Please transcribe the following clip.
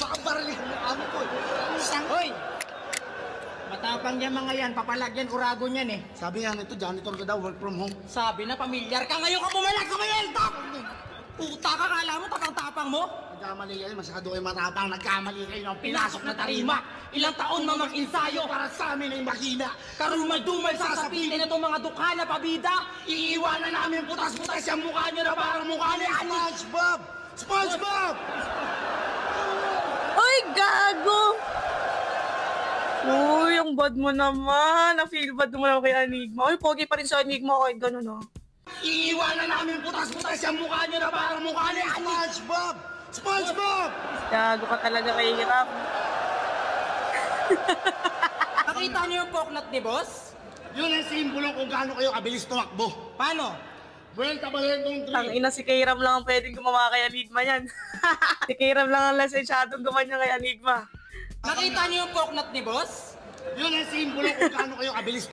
baka barinig mo amo ko. Isang, hoy! Matapang yan mga yan, papalagyan, urago niyan eh. Sabi nga nito, janitor ka daw, work from home. Sabi na pamilyar ka, ngayon ka bumalag sa may eltok! Puta ka, kala mo, tapang-tapang mo? Nagkamali kayo, masyado kayo matapang, nagkamali kayo ng pinasok na tarima. Ilang taon mo mag-insayo Para sa amin ay makina. Karumal-dumal sasapitin na itong mga dukha na pabida. Iiwanan namin putas-putas yung mukha nyo na parang mukha ni SpongeBob! SpongeBob! Uy, gago! Uy, ang bad mo naman. Na-feel bad mo naman kay Enigma. Uy, pogi pa rin sa Enigma kahit gano'n, oh. Iiwanan namin putas-putas yung mukha nyo na parang mukha ni SpongeBob! SpongeBob! Gago ka talaga kay Hirap. Nakita niyo yung poknat ni boss? Yun ang simbolo kung gaano kayo kabilis tumakbo. Paano? Vuelta Balendong 3. Ang ina, si Kairam lang ang pwedeng gumawa kay Enigma yan. Si Kairam lang ang lasensyadong gumawa kay Enigma. Nakita niyo yung poknat ni boss? Yun ang simbolo kung gaano kayo kabilis